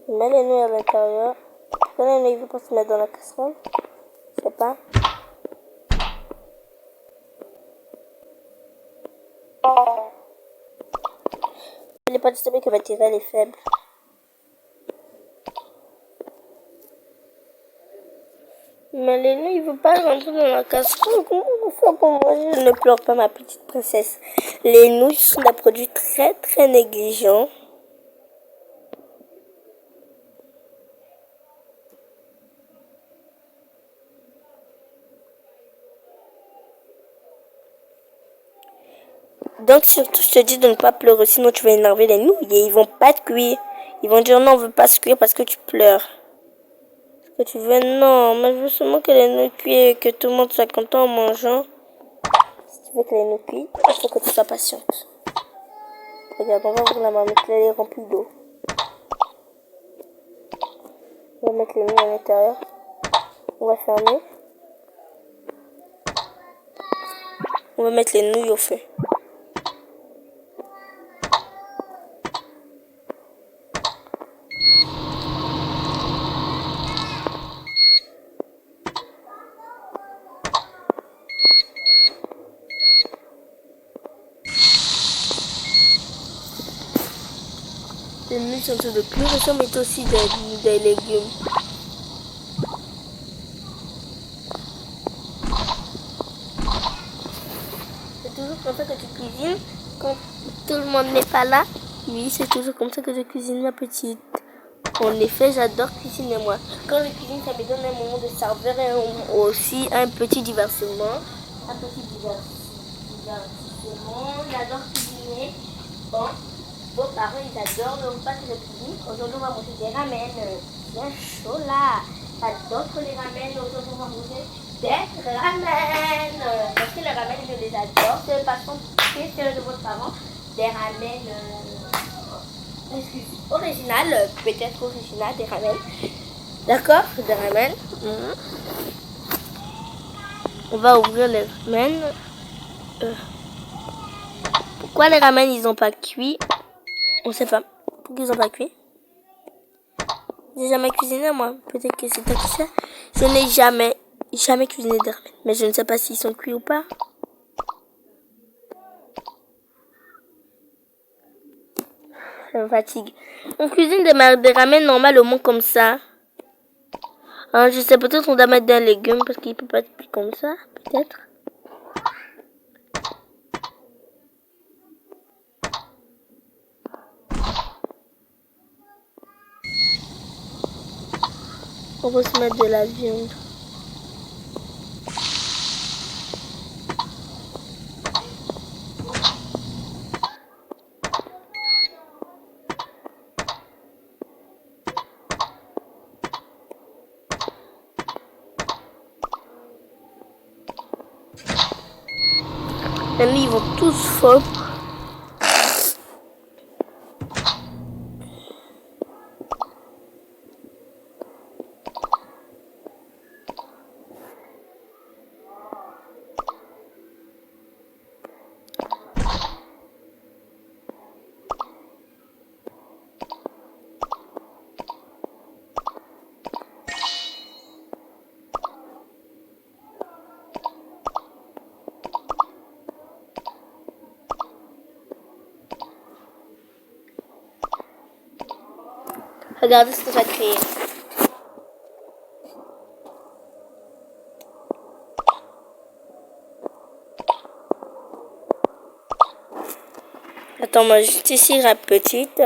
Je mets les nouilles à l'intérieur. Pourquoi les nouilles ne veulent pas se mettre dans la casserole? Je sais pas. Les pâtes de que va tirer, elle est faible. Mais les nouilles, il ne veut pas rentrer dans la casserole. Comment on fait pour manger? Ne pleure pas, ma petite princesse. Les nouilles sont des produits très, très négligents. Donc, surtout, je te dis de ne pas pleurer, sinon tu vas énerver les nouilles et ils vont pas te cuire. Ils vont dire non, on veut pas se cuire parce que tu pleures. Que tu veux, non, mais je veux seulement que les nouilles cuisent et que tout le monde soit content en mangeant. Si tu veux que les nouilles cuisent, il faut que tu sois patiente. Regarde, on va ouvrir la marmite, elle est remplie d'eau. On va mettre les nouilles à l'intérieur. On va fermer. On va mettre les nouilles au feu. Les nouilles sont en train de cuire et ça met aussi des légumes. C'est toujours comme ça que tu cuisines quand tout le monde n'est pas là. Oui, c'est toujours comme ça que je cuisine, ma petite. En effet, j'adore cuisiner moi. Quand je cuisine, ça me donne un moment de saveur et aussi un petit divertissement. Un petit divertissement. J'adore cuisiner. Bon, vos parents, ils adorent le repas que je cuisine. Aujourd'hui, on va manger des ramen bien chaud là. J'adore les ramen. Aujourd'hui, on va manger des ramen. Parce que les ramen, je les adore. C'est le passion préféré de votre parent. Des ramen. Original, peut-être original, des ramen. D'accord, des ramen. On va ouvrir les ramen. Pourquoi les ramen ils ont pas cuit? On sait pas. Pourquoi ils ont pas cuit? J'ai jamais cuisiné moi. Peut-être que c'est toi qui sais. Je n'ai jamais cuisiné des ramen. Mais je ne sais pas s'ils sont cuits ou pas. Ça me fatigue. On cuisine des ramen normalement comme ça. Hein, je sais, peut-être on doit mettre des légumes parce qu'il peut pas être cuit comme ça. Peut-être. On va se mettre de la viande. Maintenant, ils vont tous fondre. Regardez ce que ça crée. Attends, moi, juste ici la petite.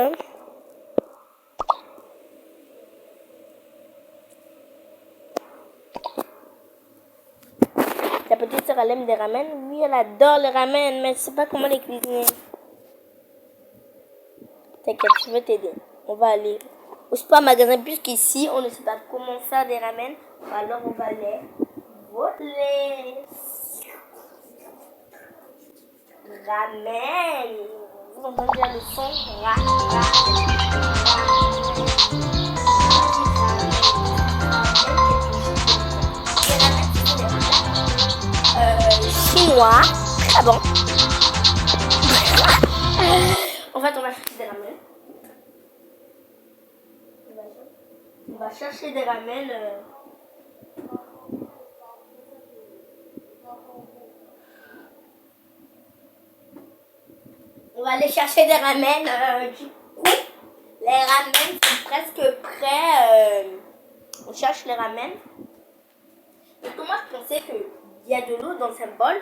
La petite sœur, elle aime des ramen. Oui, elle adore les ramen, mais elle ne sait pas comment les cuisiner. T'inquiète, je vais t'aider. On va aller au super magasin, puisqu'ici, on ne sait pas comment faire des ramen. Alors, on va les voler. Ramen. Vous entendez déjà le son ra, ra, chinois. Ah bon. En fait, on va chercher des ramen. On va chercher des ramen. On va aller chercher des ramen. Du coup, les ramen sont presque prêts. On cherche les ramen. Et comment je pensais qu'il y a de l'eau dans un bol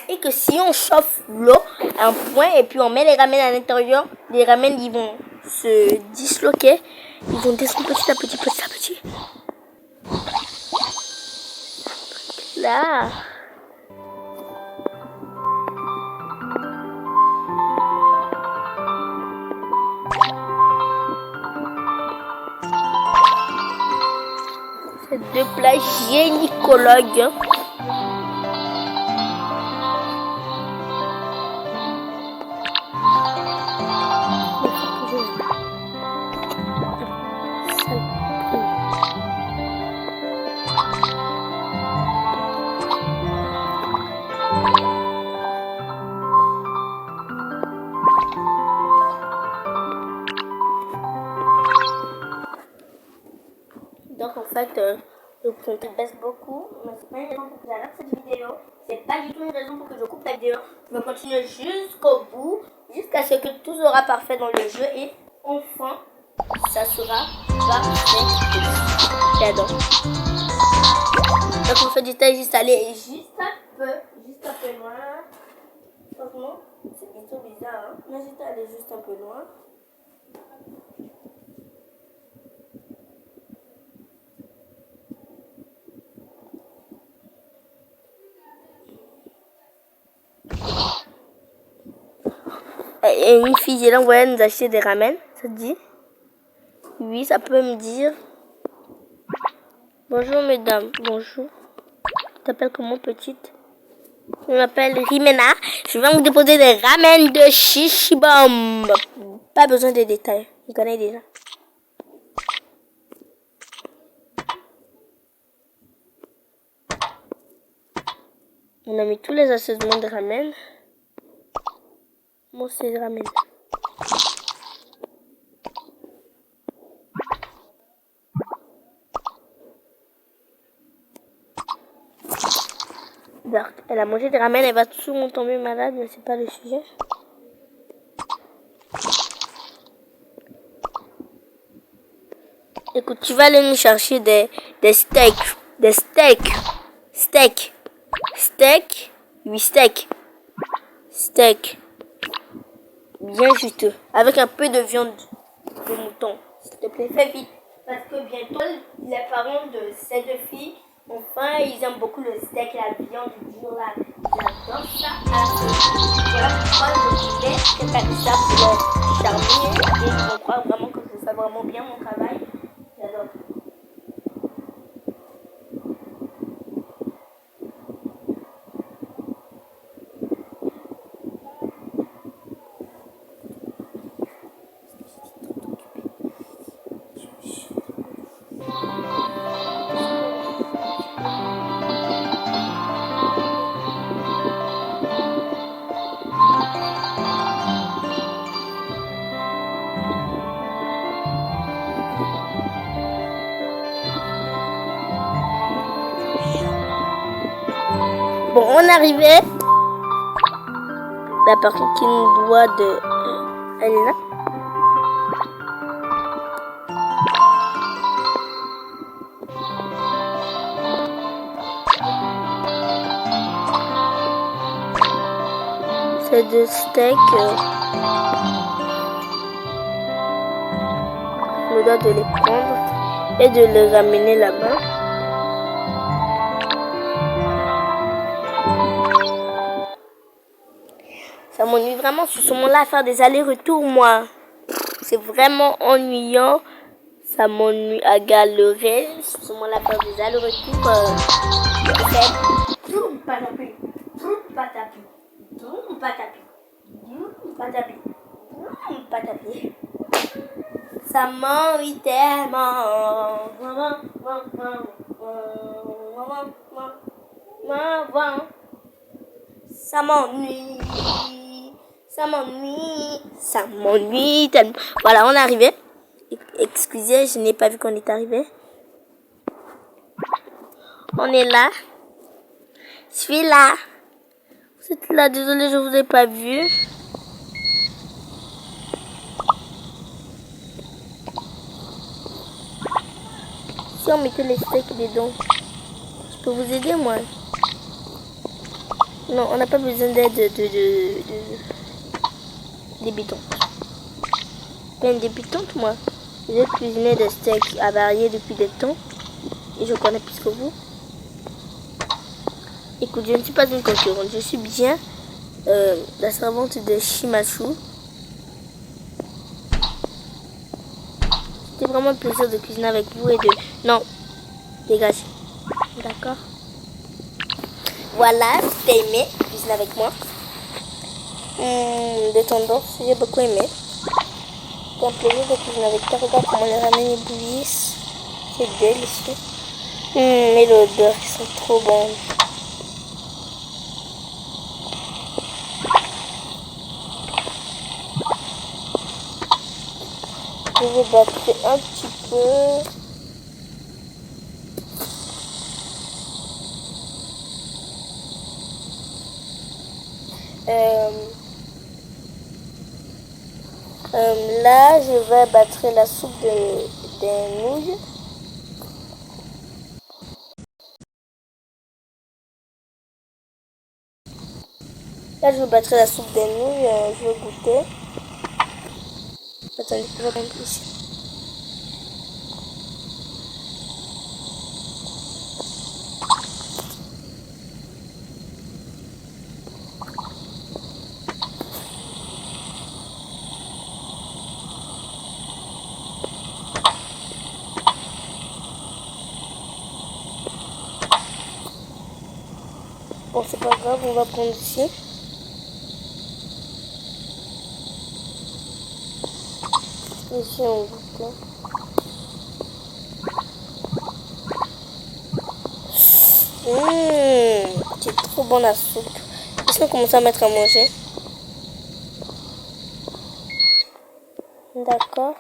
et que si on chauffe l'eau à un point et puis on met les ramen à l'intérieur, les ramen ils vont se disloquer, ils vont descendre petit à petit, petit à petit. Là. C'est deux plats gynécologues. Donc en fait, le compte baisse beaucoup, mais c'est pas une raison pour que j'arrête cette vidéo. C'est pas du tout une raison pour que je coupe la vidéo. Je vais continuer jusqu'au bout, jusqu'à ce que tout sera parfait dans le jeu et enfin, ça sera parfait. J'adore. Donc on fait du temps juste aller juste un peu loin. Franchement, c'est plutôt bizarre, hein. Mais juste aller juste un peu loin. Et une fille est là, ouais, nous acheter des ramen, ça te dit? Oui, ça peut me dire. Bonjour mesdames, bonjour. Tu t'appelles comment petite? Je m'appelle Rimena. Je viens vous déposer des ramen de Chichibom. Pas besoin de détails, vous connaissez déjà. On a mis tous les assaisonnements de ramen. Moi, c'est ramen. Elle a mangé des ramen, elle va souvent tomber malade, mais c'est pas le sujet. Écoute, tu vas aller nous chercher des steaks. Des steaks. Steak. Steak. Oui, steak. Steak. Bien juteux. Avec un peu de viande de mouton. S'il te plaît, fais vite. Parce que bientôt, les parents de ces deux filles, enfin, ils aiment beaucoup le steak et la viande dure là. J'adore ça. Voilà pourquoi je voulais préparer ça pour les charmer. Et ils vont croire vraiment que je fais vraiment bien mon travail. J'adore. Bon, on est arrivé. La personne qui nous doit de... Elle est là. C'est des steaks. Je me dois de les prendre et de les ramener là-bas. Ça m'ennuie vraiment sur ce moment-là à faire des allers-retours, moi. C'est vraiment ennuyant. Ça m'ennuie à galérer. Sur ce moment-là à faire des allers-retours. Tout patapi. Tout patapi. Tout patapi. Tout patapi. pas taper. Ça m'ennuie tellement. Ça m'ennuie. Ça m'ennuie. Ça m'ennuie tellement. Voilà, on est arrivé. Excusez, je n'ai pas vu qu'on est arrivé. On est là. Je suis là. Vous êtes là, désolé, je vous ai pas vu. Si on mettait les steaks dedans, je peux vous aider, moi. Non, on n'a pas besoin d'aide des débutants. Pas une débutante, moi. J'ai cuisiné des steaks avariés depuis des temps. Et je connais plus que vous. Écoute, je ne suis pas une concurrente. Je suis bien la servante de Shimachu. C'était vraiment un plaisir de cuisiner avec vous et de... Non, dégagez. D'accord. Voilà, si t'as aimé cuisiner avec moi. De tendance, j'ai beaucoup aimé. C'est un plaisir de cuisiner avec toi. Regarde comment les ramen éblouissent. C'est délicieux. Et l'odeur, ils sont trop bons. Je vais battre un petit peu. Là, je vais battre la soupe des nouilles. Là, je vais battre la soupe des nouilles. Je vais goûter. Attendez, je vais prendre ici. Bon, c'est pas grave, on va prendre ici. Ici, on goûte. C'est trop bon la soupe. Est-ce qu'on commence à mettre à manger? D'accord.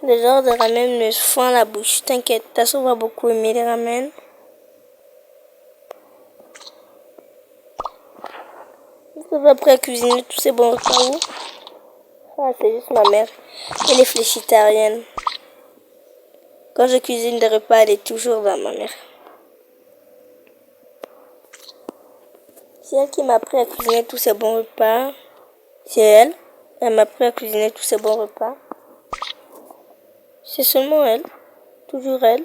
Le genre de ramen me fend la bouche. T'inquiète, ta soeur va beaucoup aimer les ramen. Je vais après cuisiner tous ces bons repas où? Ah, c'est juste ma mère. Elle est fléchitarienne. Quand je cuisine des repas, elle est toujours dans ma mère. C'est elle qui m'a appris à cuisiner tous ces bons repas. C'est elle. Elle m'a appris à cuisiner tous ces bons repas. C'est seulement elle. Toujours elle.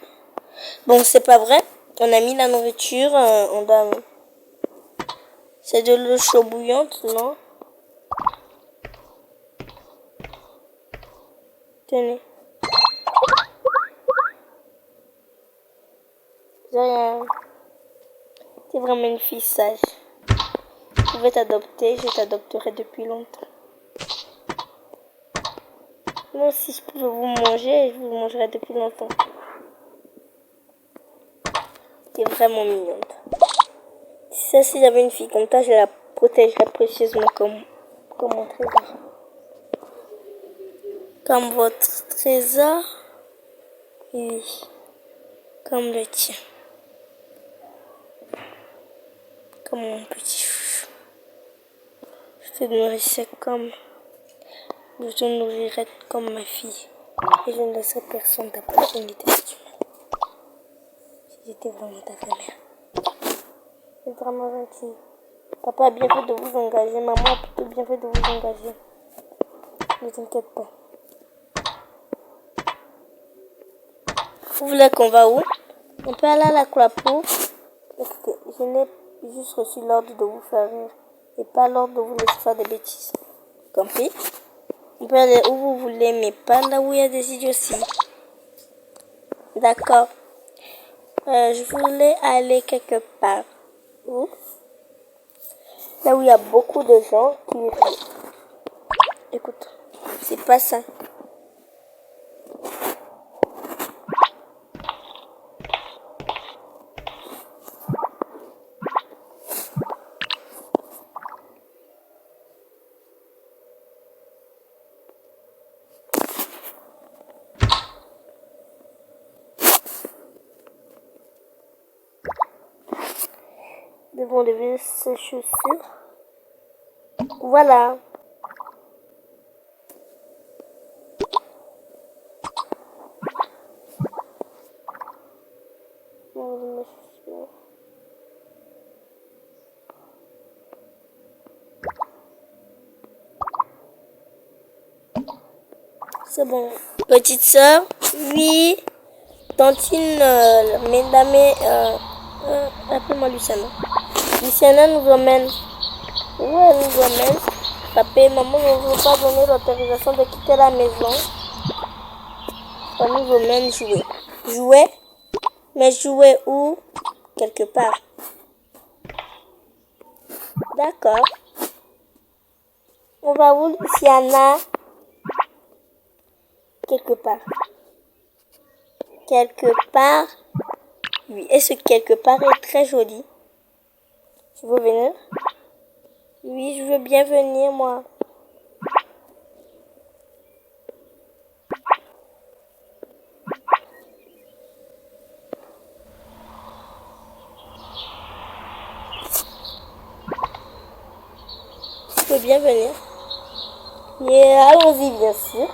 Bon, c'est pas vrai. On a mis la nourriture. C'est de l'eau chaude bouillante, non? Tenez. T'es vraiment une fille sage. Je vais t'adopter. Je t'adopterai depuis longtemps. Moi, si je pouvais vous manger, je vous mangerais depuis longtemps. T'es vraiment mignonne. Si j'avais une fille comme toi, je la protégerais précieusement comme mon trésor. Comme votre trésor. Oui. Comme le tien. Comme mon petit chou. Je te nourrirais comme... Je te nourrirais comme ma fille. Et je ne laisserai personne t'approcher ni t'estimer. Si j'étais vraiment ta mère. C'est vraiment gentil. Papa a bien fait de vous engager. Maman a plutôt bien fait de vous engager. Ne t'inquiète pas. Vous voulez qu'on va où? On peut aller à la Clapo. Écoutez, je n'ai juste reçu l'ordre de vous faire rire. Et pas l'ordre de vous laisser faire des bêtises. Compris? On peut aller où vous voulez, mais pas là où il y a des idioties. D'accord. Je voulais aller quelque part. Où? Là où il y a beaucoup de gens qui rient. Écoute, c'est pas ça. Nous devons lever ses chaussures. Voilà. C'est bon. Petite sœur, oui. Tantine, appelle-moi Luciana. Luciana nous emmène. Où elle nous emmène? Papa et maman ne nous ont pas donné l'autorisation de quitter la maison. Elle nous emmène jouer. Jouer? Mais jouer où? Quelque part. D'accord. On va où, Luciana? Quelque part. Quelque part? Oui, et ce quelque part est très joli. Tu veux venir? Oui, je veux bien venir, moi. Tu peux bien venir. Et allons-y, bien sûr.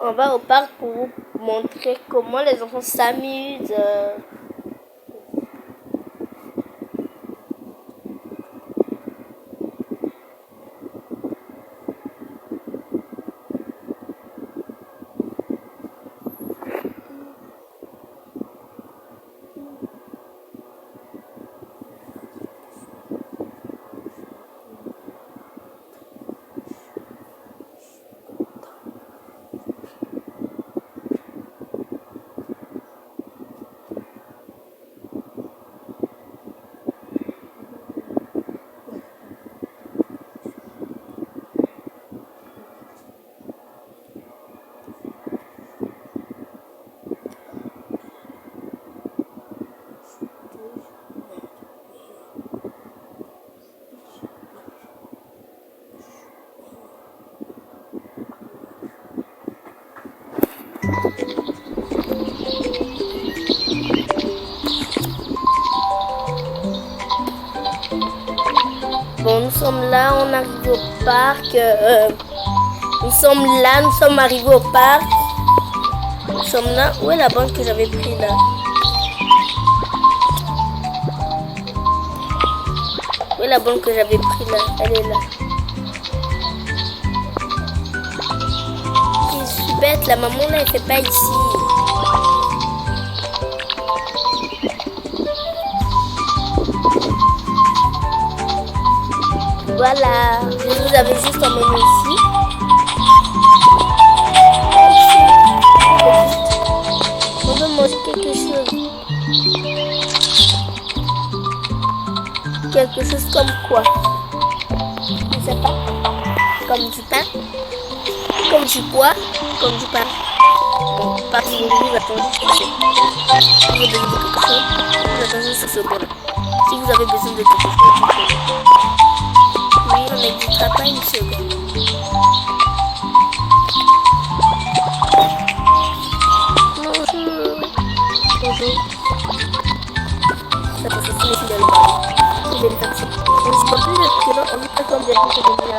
On va au parc pour vous montrer comment les enfants s'amusent. Bon, nous sommes là, on arrive au parc. Nous sommes arrivés au parc. Nous sommes là. Où est la banque que j'avais prise là? Où est la banque que j'avais prise là? Elle est là. Je suis bête, la maman là, elle fait pas ici. Voilà, je vous avais juste emmené ici. On veut manger quelque chose. Quelque chose comme quoi? Je sais pas. Comme du pain? Comme du bois? Comme du pain? Bon, pas si vous attendez juste ici. Si vous avez besoin de quelque chose, vous attendez sur ce bord. Si vous avez besoin de quelque chose, oui, on n'hésitera pas une seconde. Bonjour. Ça peut faire ici dans le bar. C'est des taxis. On ne se peut plus de là, on est pas comme des gens qui viennent là.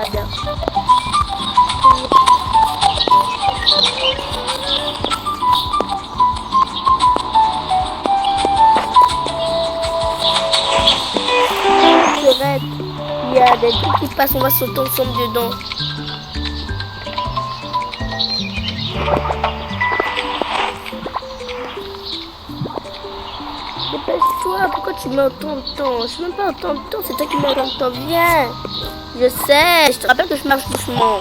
y a des trucs qui passent, on va sauter ensemble dedans. Dépêche-toi, pourquoi tu mets autant de temps? Je mets pas autant de temps, c'est toi qui mets autant de temps. Viens. Je sais, je te rappelle que je marche doucement.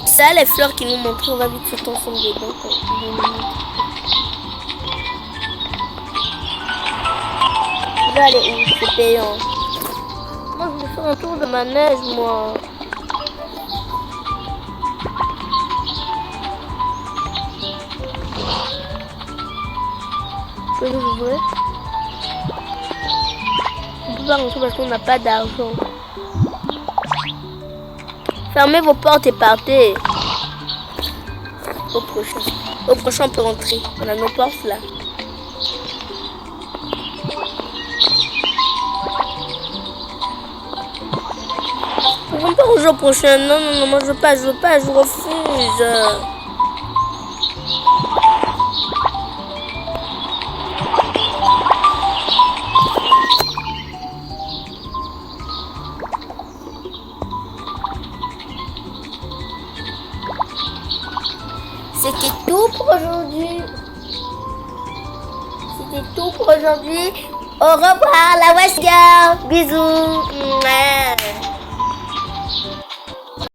Ça, les fleurs qui nous montrent, on va vite sauter ensemble dedans. Je vais aller où? C'est payant. Moi, je vais faire un tour de manège, moi. Je peux l'ouvrir? On peut pas rentrer parce qu'on n'a pas d'argent. Fermez vos portes et partez. Au prochain. Au prochain, on peut rentrer. On a nos portes là. On peut rentrer au prochain. Non, non, non, moi je veux pas, je refuse. C'était tout pour aujourd'hui. Au revoir la West Girl. Bisous. Mouah.